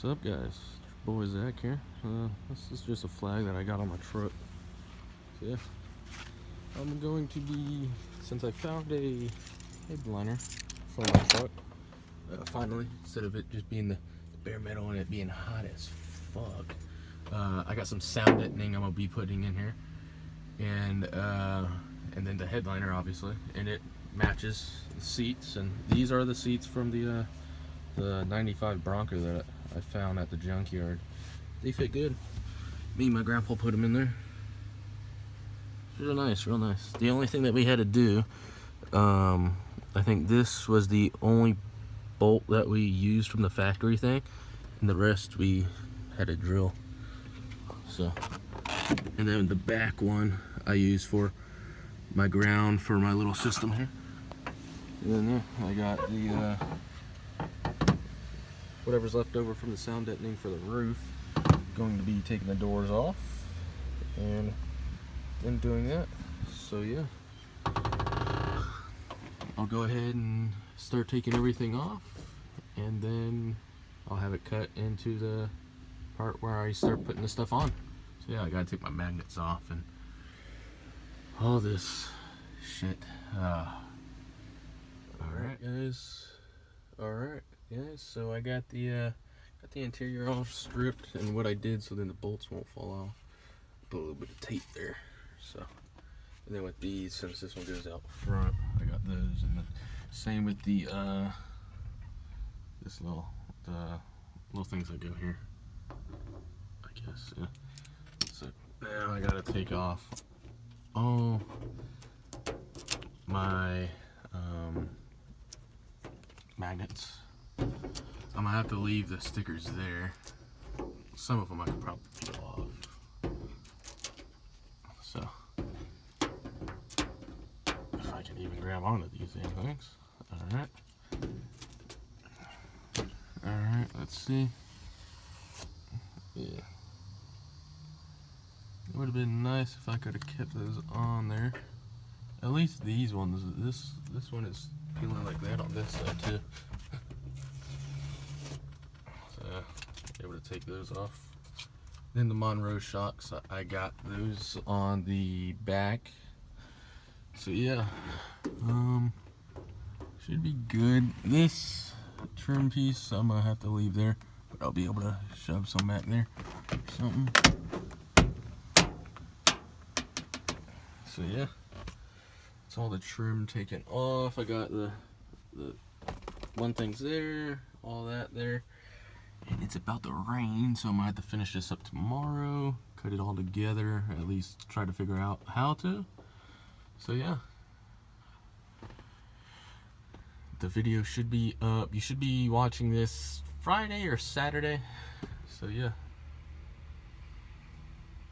What's up, guys? Boy Zach here. This is just a flag that I got on my truck. So yeah, I'm going to be, since I found a headliner for my truck, finally, instead of it just being the bare metal and it being hot as fuck, I got some sound deadening I'm gonna be putting in here, and then the headliner obviously, and it matches the seats. And these are the seats from the 95 Bronco that I found at the junkyard. They fit good. Me and my grandpa put them in there. Real nice, real nice. The only thing that we had to do, I think this was the only bolt that we used from the factory thing, and the rest we had to drill. So, and then the back one I used for my ground for my little system here. And then there, I got the whatever's left over from the sound deadening for the roof. Going to be taking the doors off and then doing that. So yeah, I'll go ahead and start taking everything off, and then I'll have it cut into the part where I start putting the stuff on. So yeah, I gotta take my magnets off and all this shit. Alright guys, so I got the interior all stripped, and what I did so then the bolts won't fall off, put a little bit of tape there. So, and then with these, since this one goes out front, I got those, and the same with the this little things that go here, I guess. Yeah. So now I gotta take off all my magnets. I'm gonna have to leave the stickers there. Some of them I could probably peel off. So, if I can even grab onto these damn things. Alright, let's see. Yeah. It would have been nice if I could have kept those on there. At least these ones. This one is peeling like that on this side too. So able to take those off. Then the Monroe shocks, I got those on the back. So yeah, should be good. This trim piece I'm gonna have to leave there, but I'll be able to shove some back there or something. So yeah, it's all the trim taken off. I got the one thing's there, all that there, and it's about to rain, so I'm gonna have to finish this up tomorrow, cut it all together, at least try to figure out how to. So yeah, the video should be up. You should be watching this Friday or Saturday. So yeah,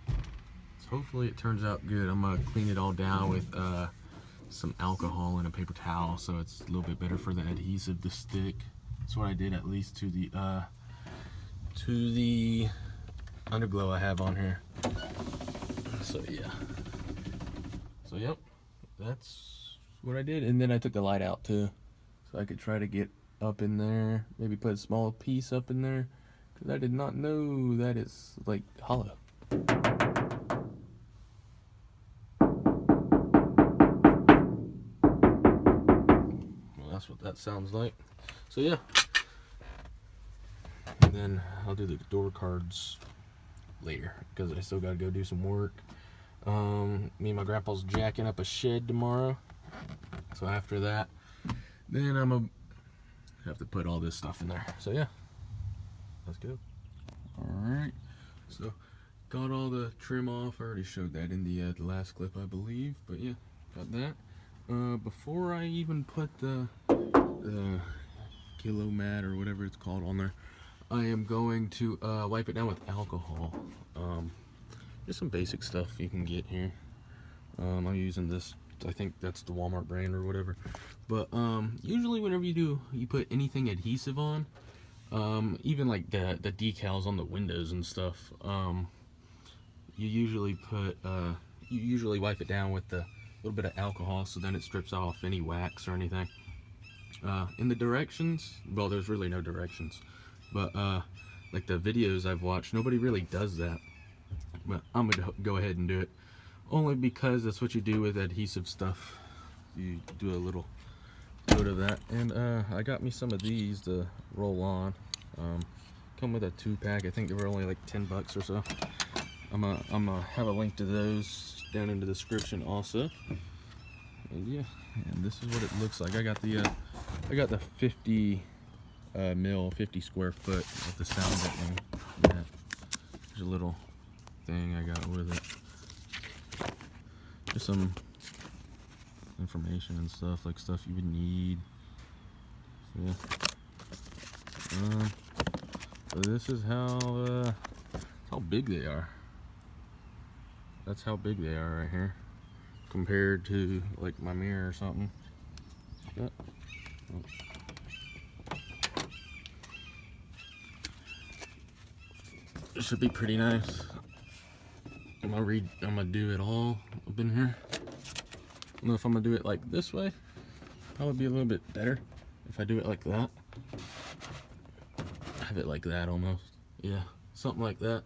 so hopefully it turns out good. I'm gonna clean it all down with some alcohol and a paper towel, so it's a little bit better for the adhesive to stick. That's what I did, at least to the underglow I have on here. So yeah, so yep, that's what I did. And then I took the light out too, so I could try to get up in there, maybe put a small piece up in there, because I did not know that it's like hollow. That's what that sounds like. So yeah, and then I'll do the door cards later, because I still gotta go do some work. Me and my grandpa's jacking up a shed tomorrow, so after that, then I'm gonna have to put all this stuff in there. So yeah, let's go. Alright, so got all the trim off. I already showed that in the last clip, I believe, but yeah, got that. Before I even put the kilo mat or whatever it's called on there, I am going to wipe it down with alcohol. Just some basic stuff you can get here. I'm using this, I think that's the Walmart brand or whatever. But usually whenever you put anything adhesive on, even like the decals on the windows and stuff, you usually wipe it down with the little bit of alcohol, so then it strips off any wax or anything. In the directions, well, there's really no directions, but like the videos I've watched, nobody really does that. But I'm gonna go ahead and do it, only because that's what you do with adhesive stuff. You do a little coat of that. And I got me some of these to roll on. Come with a 2-pack. I think they were only like 10 bucks or so. I'm gonna have a link to those down in the description also. And yeah, and this is what it looks like. I got the 50 mil, 50 square foot with the sound deadening. Yeah, there's a little thing I got with it. Just some information and stuff, like stuff you would need. So yeah. So this is how big they are. That's how big they are right here, compared to like my mirror or something. Yeah. It should be pretty nice. I'm gonna do it all up in here. I don't know if I'm gonna do it like this way. Probably be a little bit better if I do it like that. Have it like that almost. Yeah, something like that.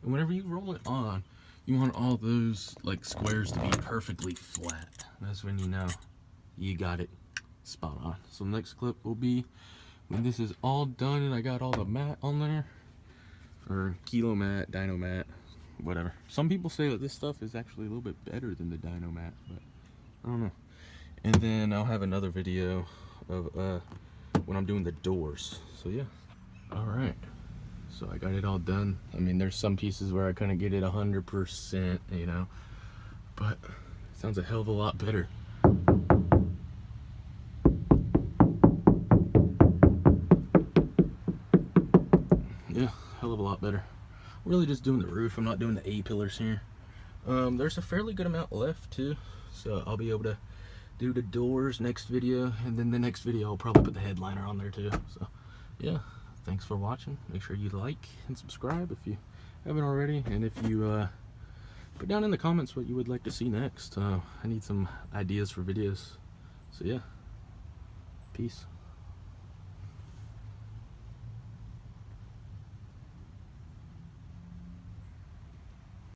And whenever you roll it on, you want all those like squares to be perfectly flat. That's when you know you got it spot on. So the next clip will be when this is all done and I got all the mat on there, or kilo mat, dyno mat, whatever. Some people say that this stuff is actually a little bit better than the dyno mat, but I don't know. And then I'll have another video of when I'm doing the doors. So yeah. All right. So I got it all done. I mean, there's some pieces where I couldn't get it 100%, you know, but it sounds a hell of a lot better. Yeah, hell of a lot better. I'm really just doing the roof. I'm not doing the A-pillars here. There's a fairly good amount left too, so I'll be able to do the doors next video, and then the next video I'll probably put the headliner on there too. So yeah. Thanks for watching. Make sure you like and subscribe if you haven't already. And if you put down in the comments what you would like to see next. I need some ideas for videos. So yeah, peace.